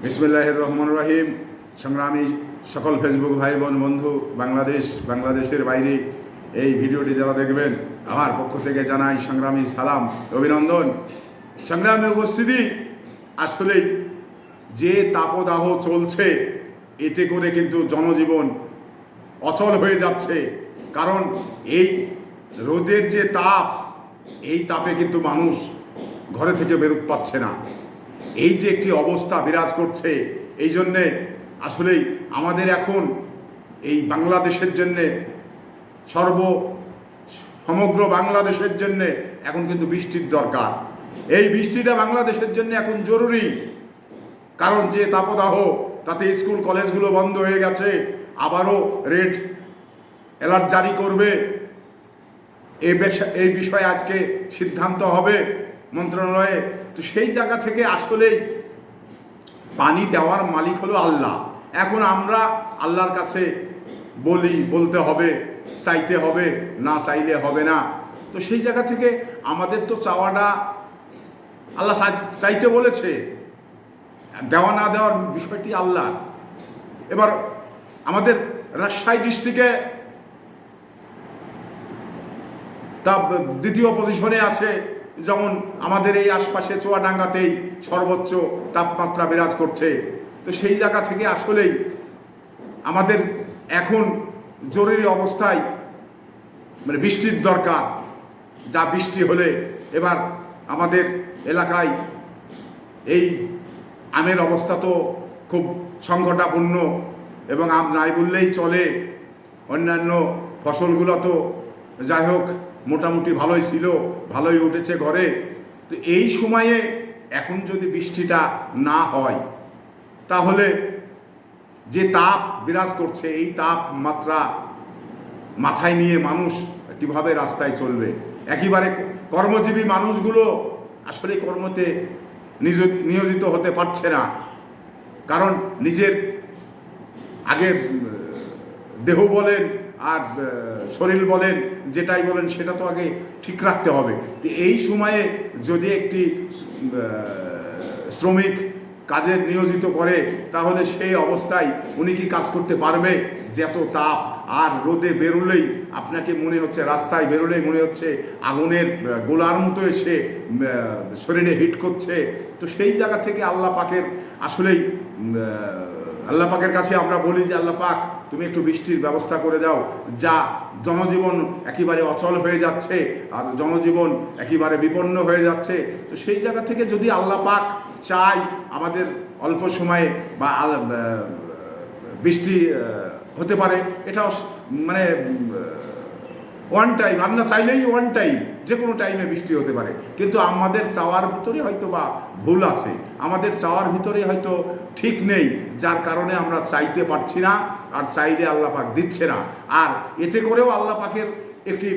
বিসমিল্লাহির রহমানির রহিম। সংগ্রামী সকল ফেসবুক ভাই বোন বন্ধু, বাংলাদেশের বাইরে এই ভিডিওটি যারা দেখবেন, আমার পক্ষ থেকে জানাই সংগ্রামী সালাম, অভিনন্দন। সংগ্রামী উপস্থিতি, আসলেই যে তাপদাহ চলছে এতে করে কিন্তু জনজীবন অচল হয়ে যাচ্ছে। কারণ এই রোদের যে তাপ, এই তাপে কিন্তু মানুষ ঘরে থেকে বেরোতে পারছে না। এই যে একটি অবস্থা বিরাজ করছে, এই জন্যে আসলেই আমাদের এখন এই বাংলাদেশের জন্যে সমগ্র বাংলাদেশের জন্যে এখন কিন্তু বৃষ্টির দরকার। এই বৃষ্টিটা বাংলাদেশের জন্য এখন জরুরি। কারণ যে তাপদাহ, তাতে স্কুল কলেজগুলো বন্ধ হয়ে গেছে, আবারও রেড অ্যালার্ট জারি করবে। এই বিষয়ে আজকে সিদ্ধান্ত হবে মন্ত্রণালয়ে। তো সেই জায়গা থেকে আসলেই পানি দেওয়ার মালিক হলো আল্লাহ। এখন আমরা আল্লাহর কাছে বলতে হবে, চাইতে হবে, না চাইলে হবে না। তো সেই জায়গা থেকে আমাদের তো চাওয়াটা, আল্লাহ চাইতে বলেছে, দেওয়া না দেওয়ার বিষয়টি আল্লাহ। এবার আমাদের রাজশাহী ডিস্ট্রিক্টে তা দ্বিতীয় পজিশনে আছে, যেমন আমাদের এই আশপাশে চুয়াডাঙ্গাতেই সর্বোচ্চ তাপমাত্রা বিরাজ করছে। তো সেই জায়গা থেকে আসলেই আমাদের এখন জরুরি অবস্থায় বৃষ্টির দরকার। যা বৃষ্টি হলে এবার আমাদের এলাকায় এই আমের অবস্থা তো খুব সংকটাপূর্ণ, এবং আম নাই বললেই চলে। অন্যান্য ফসলগুলো তো যাই হোক মোটামুটি ভালোই ছিল, ভালোই উঠেছে ঘরে। তো এই সময়ে এখন যদি বৃষ্টিটা না হয়, তাহলে যে তাপ বিরাজ করছে, এই তাপমাত্রা মাথায় নিয়ে মানুষ কীভাবে রাস্তায় চলবে? একেবারে কর্মজীবী মানুষগুলো আসলে কর্মতে নিয়োজিত হতে পারছে না। কারণ নিজের আগের দেহ বলেন আর শরীর বলেন, যেটাই বলেন সেটা তো আগে ঠিক রাখতে হবে। এই সময়ে যদি একটি শ্রমিক কাজে নিয়োজিত করে, তাহলে সেই অবস্থায় উনি কি কাজ করতে পারবে? যত তাপ, আর রোদে বেরোলেই আপনাকে মনে হচ্ছে, রাস্তায় বেরোলেই মনে হচ্ছে আগুনের গোলার মতো এসে শরীরে হিট করছে। তো সেই জায়গা থেকে আল্লাহ পাকের আসলেই আল্লাহ পাকের কাছে আমরা বলি যে আল্লাহ পাক, তুমি একটু বৃষ্টির ব্যবস্থা করে দাও। যা জনজীবন একেবারে অচল হয়ে যাচ্ছে, আর জনজীবন একেবারে বিপন্ন হয়ে যাচ্ছে। তো সেই জায়গা থেকে যদি আল্লাহ পাক চাই আমাদের অল্প সময়ে বা বৃষ্টি হতে পারে, এটা মানে ওয়ান টাইম, আমরা চাইলেই ওয়ান টাইম, যে কোনো টাইমে বৃষ্টি হতে পারে। কিন্তু আমাদের চাওয়ার ভিতরে হয়তো বা ভুল আছে, আমাদের চাওয়ার ভিতরে হয়তো ঠিক নেই, যার কারণে আমরা চাইতে পারছি না, আর চাইলে আল্লাহ পাক দিচ্ছে না। আর এতে করেও আল্লাহ পাকের একটি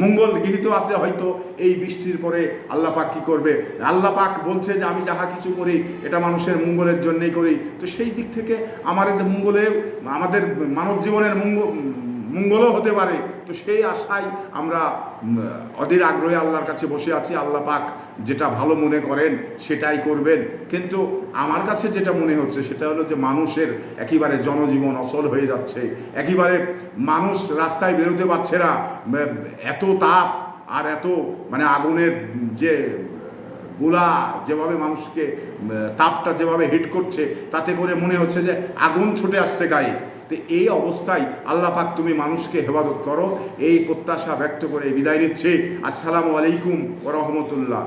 মঙ্গল গৃহীত আছে হয়তো। এই বৃষ্টির পরে আল্লাহ পাক কী করবে? আল্লাহ পাক বলছে যে আমি যাহা কিছু করি এটা মানুষের মঙ্গলের জন্যই করি। তো সেই দিক থেকে আমাদের আমাদের মানব জীবনের মঙ্গলও হতে পারে। তো সেই আশায় আমরা অধীর আগ্রহে আল্লাহর কাছে বসে আছি। আল্লাহ পাক যেটা ভালো মনে করেন সেটাই করবেন। কিন্তু আমার কাছে যেটা মনে হচ্ছে সেটা হলো যে মানুষের একেবারে জনজীবন অচল হয়ে যাচ্ছে, একেবারে মানুষ রাস্তায় বেরোতে পারছে না। এত তাপ আর এত আগুনের যে গোলা, যেভাবে মানুষকে তাপটা যেভাবে হিট করছে, তাতে করে মনে হচ্ছে যে আগুন ছুটে আসছে গায়ে। তো এই অবস্থায় আল্লাহ পাক তুমি মানুষকে হেফাজত করো, এই প্রত্যাশা ব্যক্ত করে বিদায় নিচ্ছে। আসসালামু আলাইকুম ওয়া রাহমাতুল্লাহ।